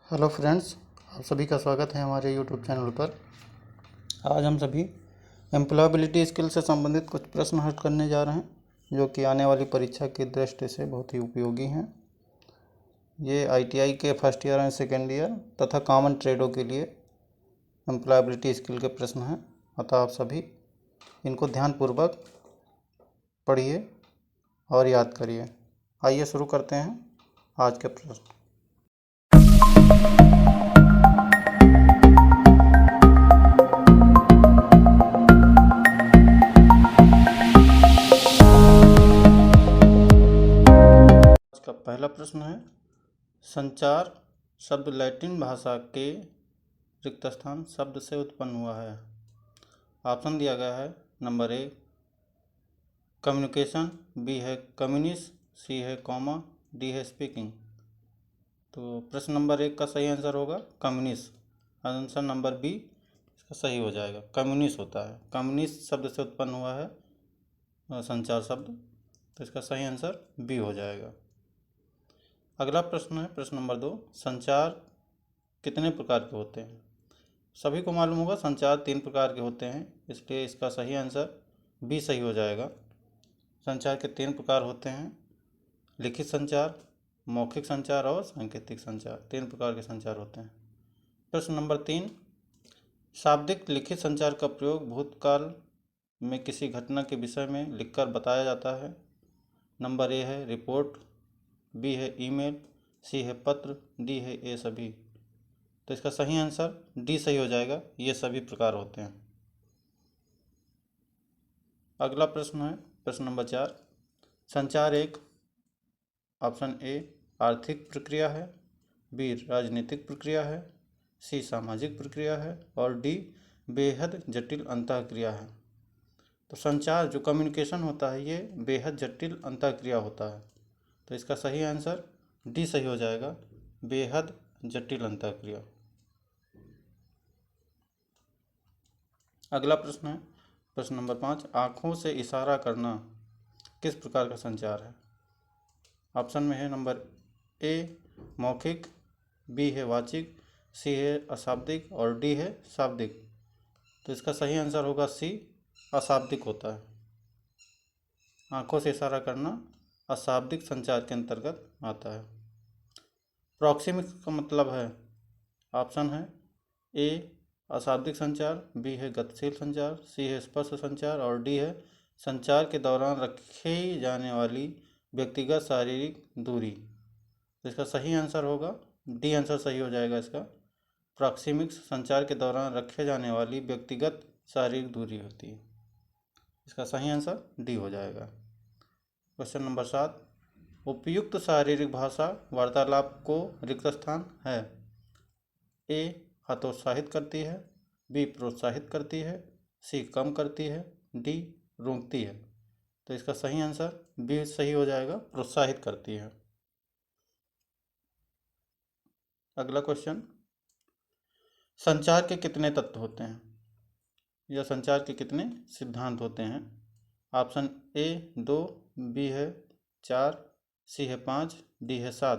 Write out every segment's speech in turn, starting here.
Hello friends, आप सभी का स्वागत है हमारे यूट्यूब चैनल पर। आज हम सभी एम्प्लॉयबिलिटी स्किल से संबंधित कुछ प्रश्न हल करने जा रहे हैं जो कि आने वाली परीक्षा की दृष्टि से बहुत ही उपयोगी हैं। ये आईटीआई के first year and second year तथा कॉमन ट्रेडों के लिए एम्प्लॉयबिलिटी स्किल के प्रश्न हैं, अतः आप सभी इनको ध्यानपूर्वक पढ़िए और याद करिए। आइए शुरू करते हैं आज के प्रश्न। का पहला प्रश्न है, संचार शब्द लैटिन भाषा के रिक्त स्थान शब्द से उत्पन्न हुआ है। ऑप्शन दिया गया है, नंबर ए कम्युनिकेशन, बी है कम्युनिस्ट, सी है कॉमा, डी है स्पीकिंग। तो प्रश्न नंबर एक का सही आंसर होगा कम्युनिस्ट। आंसर नंबर बी इसका सही हो जाएगा। कम्युनिस्ट होता है, कम्युनिस्ट शब्द से उत्पन्न हुआ है संचार शब्द, तो इसका सही आंसर बी हो जाएगा। अगला प्रश्न है प्रश्न नंबर 2, संचार कितने प्रकार के होते हैं। सभी को मालूम होगा संचार 3 प्रकार के होते हैं, इसलिए इसका सही आंसर बी सही हो जाएगा। संचार के 3 प्रकार होते हैं, लिखित संचार, मौखिक संचार और सांकेतिक संचार। 3 प्रकार के संचार होते हैं। प्रश्न नंबर 3, शाब्दिक लिखित संचार का प्रयोग भूतकाल में किसी घटना के विषय में लिखकर बताया जाता है। नंबर ए है रिपोर्ट, बी है ईमेल, सी है पत्र, डी है ये सभी। तो इसका सही आंसर डी सही हो जाएगा, ये सभी प्रकार होते हैं। अगला प्रश्न है प्रश्न नंबर 4, संचार एक ऑप्शन ए आर्थिक प्रक्रिया है, बी राजनीतिक प्रक्रिया है, सी सामाजिक प्रक्रिया है और डी बेहद जटिल अंतःक्रिया है। तो संचार जो कम्युनिकेशन होता है ये बेहद जटिल अंतःक्रिया होता है, तो इसका सही आंसर डी सही हो जाएगा, बेहद जटिल अंतःक्रिया। अगला प्रश्न है प्रश्न नंबर 5, आँखों से इशारा करना किस प्रकार का संचार है। ऑप्शन में है नंबर ए मौखिक, बी है वाचिक, सी है अशाब्दिक और डी है शाब्दिक। तो इसका सही आंसर होगा सी, अशाब्दिक होता है। आँखों से इशारा करना अशाब्दिक संचार के अंतर्गत आता है। प्रॉक्सिमिक्स का मतलब है, ऑप्शन है ए अशाब्दिक संचार, बी है गतिशील संचार, सी है स्पर्श संचार और डी है संचार के दौरान रखी जाने वाली व्यक्तिगत शारीरिक दूरी। तो इसका सही आंसर होगा डी आंसर सही हो जाएगा इसका। प्रॉक्सिमिक्स संचार के दौरान रखे जाने वाली व्यक्तिगत शारीरिक दूरी होती है, इसका सही आंसर डी हो जाएगा। क्वेश्चन नंबर 7, उपयुक्त शारीरिक भाषा वार्तालाप को रिक्त स्थान है। ए हतोत्साहित करती है, बी प्रोत्साहित करती है, सी कम करती है, डी रोकती है। तो इसका सही आंसर बी सही हो जाएगा, प्रोत्साहित करती है। अगला क्वेश्चन, संचार के कितने तत्व होते हैं या संचार के कितने सिद्धांत होते हैं। ऑप्शन ए 2, बी है 4, सी है 5, डी है 7।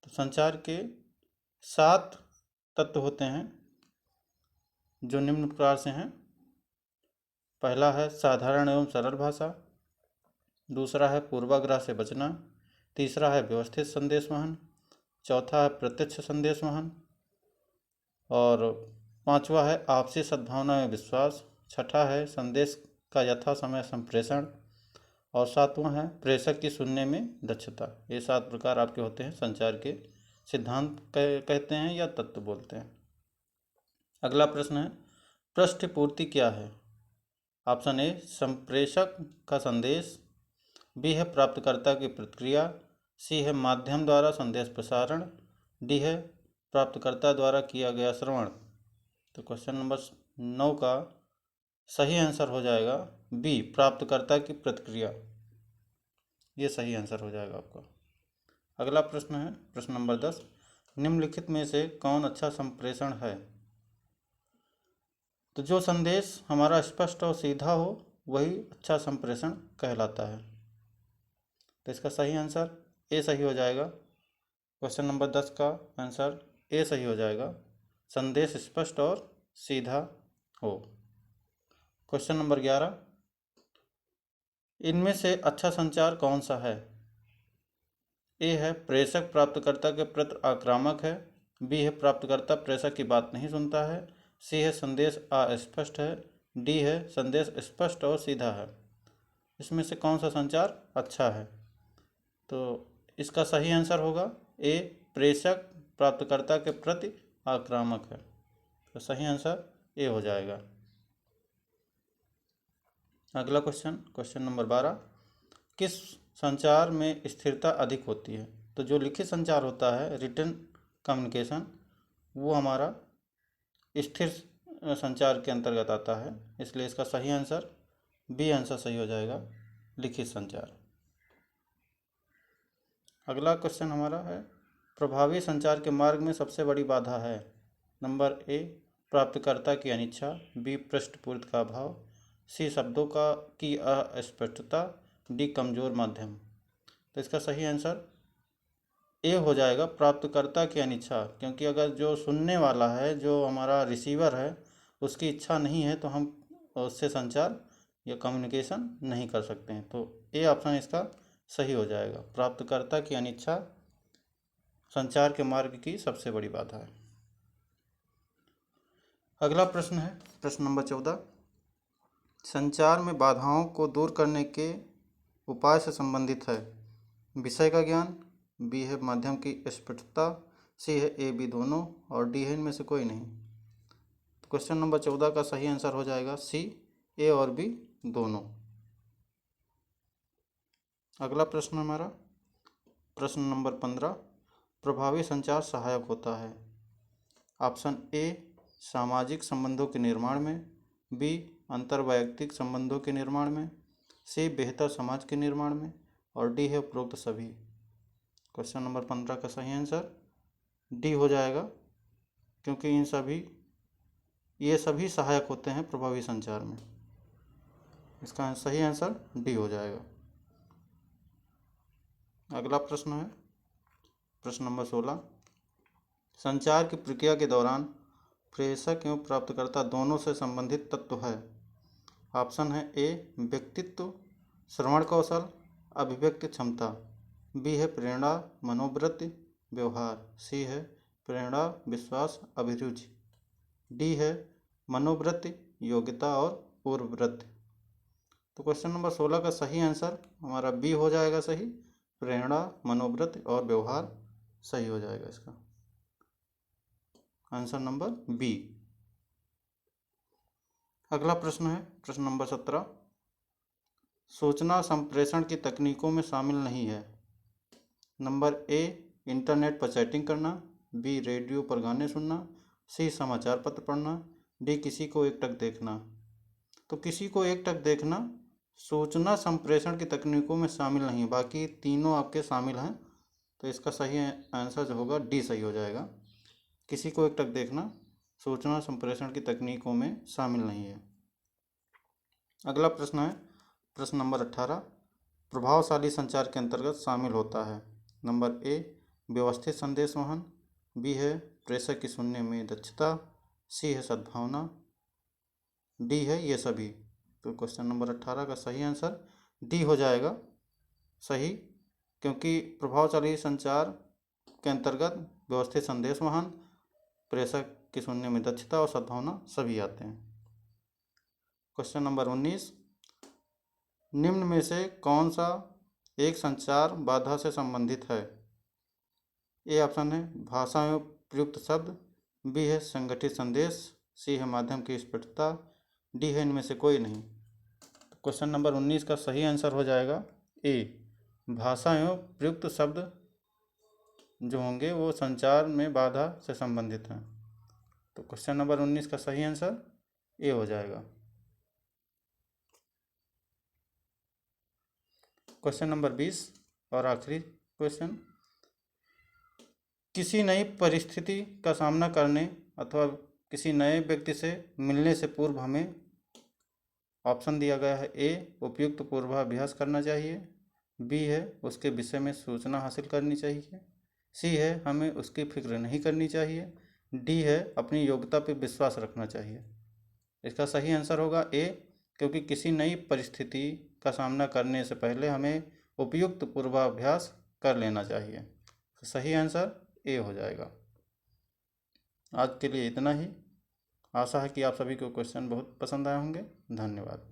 तो संचार के 7 तत्व होते हैं जो निम्न प्रकार से हैं। पहला है साधारण एवं सरल भाषा, दूसरा है पूर्वाग्रह से बचना, तीसरा है व्यवस्थित संदेश वहन, चौथा है प्रत्यक्ष संदेश वहन और पांचवा है आपसी सद्भावना में विश्वास, छठा है संदेश का यथा समय संप्रेषण और सातवां है प्रेषक की सुनने में दक्षता। ये 7 प्रकार आपके होते हैं संचार के सिद्धांत कहते हैं या तत्व बोलते हैं। अगला प्रश्न है, पृष्ठपूर्ति क्या है। ऑप्शन ए संप्रेषक का संदेश, बी है प्राप्तकर्ता की प्रतिक्रिया, सी है माध्यम द्वारा संदेश प्रसारण, डी है प्राप्तकर्ता द्वारा किया गया श्रवण। तो क्वेश्चन नंबर 9 का सही आंसर हो जाएगा बी प्राप्तकर्ता की प्रतिक्रिया, ये सही आंसर हो जाएगा आपका। अगला प्रश्न है प्रश्न नंबर 10, निम्नलिखित में से कौन अच्छा संप्रेषण है। तो जो संदेश हमारा स्पष्ट और सीधा हो वही अच्छा संप्रेषण कहलाता है। तो इसका सही आंसर ए सही हो जाएगा, क्वेश्चन नंबर 10 का आंसर ए सही हो जाएगा, संदेश स्पष्ट और सीधा हो। क्वेश्चन नंबर 11, इनमें से अच्छा संचार कौन सा है? ए है प्रेषक प्राप्तकर्ता के प्रति आक्रामक है, बी है प्राप्तकर्ता प्रेषक की बात नहीं सुनता है, सी है संदेश अस्पष्ट है, डी है संदेश स्पष्ट और सीधा है। इसमें से कौन सा संचार अच्छा है? तो इसका सही आंसर होगा ए, प्रेषक प्राप्तकर्ता के प्रति आक्रामक है। तो सही आंसर ए हो जाएगा। अगला क्वेश्चन, क्वेश्चन नंबर 12, किस संचार में स्थिरता अधिक होती है? तो जो लिखित संचार होता है, रिटन कम्युनिकेशन, वो हमारा स्थिर संचार के अंतर्गत आता है, इसलिए इसका सही आंसर बी आंसर सही हो जाएगा, लिखित संचार। अगला क्वेश्चन हमारा है, प्रभावी संचार के मार्ग में सबसे बड़ी बाधा है? नंबर ए, प्राप्तकर्ता की अनिच्छा, बी, पृष्ठपूर्ति का अभाव, सी, शब्दों की अस्पष्टता, डी, कमजोर माध्यम। तो इसका सही आंसर ए हो जाएगा, प्राप्तकर्ता की अनिच्छा, क्योंकि अगर जो सुनने वाला है, जो हमारा रिसीवर है, उसकी इच्छा नहीं है तो हम उससे संचार या कम्युनिकेशन नहीं कर सकते हैं। तो ए ऑप्शन इसका सही हो जाएगा, प्राप्तकर्ता की अनिच्छा संचार के मार्ग की सबसे बड़ी बाधा है। अगला प्रश्न है प्रश्न नंबर 14, संचार में बाधाओं को दूर करने के उपाय से संबंधित है? विषय का ज्ञान, बी है माध्यम की स्पष्टता, सी है ए बी दोनों, और डी है इनमें से कोई नहीं। तो क्वेश्चन नंबर 14 का सही आंसर हो जाएगा सी, ए और बी दोनों। अगला प्रश्न हमारा प्रश्न नंबर 15, प्रभावी संचार सहायक होता है? ऑप्शन ए, सामाजिक संबंधों के निर्माण में, बी, अंतर्वैयक्तिक संबंधों के निर्माण में, सी, बेहतर समाज के निर्माण में, और डी है उपरोक्त सभी। क्वेश्चन नंबर 15 का सही आंसर डी हो जाएगा, क्योंकि ये सभी सहायक होते हैं प्रभावी संचार में। इसका सही आंसर डी हो जाएगा। अगला प्रश्न है प्रश्न नंबर 16, संचार की प्रक्रिया के दौरान प्रेषक एवं प्राप्तकर्ता दोनों से संबंधित तत्व है? ऑप्शन है ए, व्यक्तित्व, श्रवण कौशल, अभिव्यक्ति क्षमता, बी है प्रेरणा, मनोवृत्ति, व्यवहार, सी है प्रेरणा, विश्वास, अभिरुचि, डी है मनोवृत्ति, योग्यता और पूर्ववृत्ति। तो क्वेश्चन नंबर 16 का सही आंसर हमारा बी हो जाएगा सही, प्रेरणा, मनोवृत्ति और व्यवहार सही हो जाएगा इसका आंसर नंबर बी। अगला प्रश्न है प्रश्न नंबर 17, सूचना संप्रेषण की तकनीकों में शामिल नहीं है? नंबर ए, इंटरनेट पर चैटिंग करना, बी, रेडियो पर गाने सुनना, सी, समाचार पत्र पढ़ना, डी, किसी को एकटक देखना। तो किसी को एकटक देखना सूचना संप्रेषण की तकनीकों में शामिल नहीं, बाकी तीनों आपके शामिल हैं। तो इसका सही आंसर जो होगा डी सही हो जाएगा, किसी को एकटक देखना सूचना संप्रेषण की तकनीकों में शामिल नहीं है। अगला प्रश्न है प्रश्न नंबर 18, प्रभावशाली संचार के अंतर्गत शामिल होता है? नंबर ए, व्यवस्थित संदेश वहन, बी है प्रेषक की सुनने में दक्षता, सी है सद्भावना, डी है ये सभी। तो क्वेश्चन नंबर 18 का सही आंसर डी हो जाएगा सही, क्योंकि प्रभावशाली संचार के अंतर्गत व्यवस्थित संदेश वहन, प्रेषक की सुनने में दक्षता और सद्भावना सभी आते हैं। क्वेश्चन नंबर 19, निम्न में से कौन सा एक संचार बाधा से संबंधित है? ए ऑप्शन है भाषा में प्रयुक्त शब्द, बी है संगठित संदेश, सी है माध्यम की स्पष्टता, डी है इनमें से कोई नहीं। तो क्वेश्चन नंबर 19 का सही आंसर हो जाएगा ए, भाषा एवं प्रयुक्त शब्द जो होंगे वो संचार में बाधा से संबंधित हैं। तो क्वेश्चन नंबर 19 का सही आंसर ए हो जाएगा। क्वेश्चन नंबर 20 और आखिरी क्वेश्चन, किसी नई परिस्थिति का सामना करने अथवा किसी नए व्यक्ति से मिलने से पूर्व हमें ऑप्शन दिया गया है, ए, उपयुक्त पूर्वाभ्यास करना चाहिए, बी है उसके विषय में सूचना हासिल करनी चाहिए, सी है हमें उसकी फिक्र नहीं करनी चाहिए। डी है अपनी योग्यता पर विश्वास रखना चाहिए। इसका सही आंसर होगा ए, क्योंकि किसी नई परिस्थिति का सामना करने से पहले हमें उपयुक्त पूर्वाभ्यास कर लेना चाहिए। तो सही आंसर ए हो जाएगा। आज के लिए इतना ही। आशा है कि आप सभी को क्वेश्चन बहुत पसंद आए होंगे। धन्यवाद।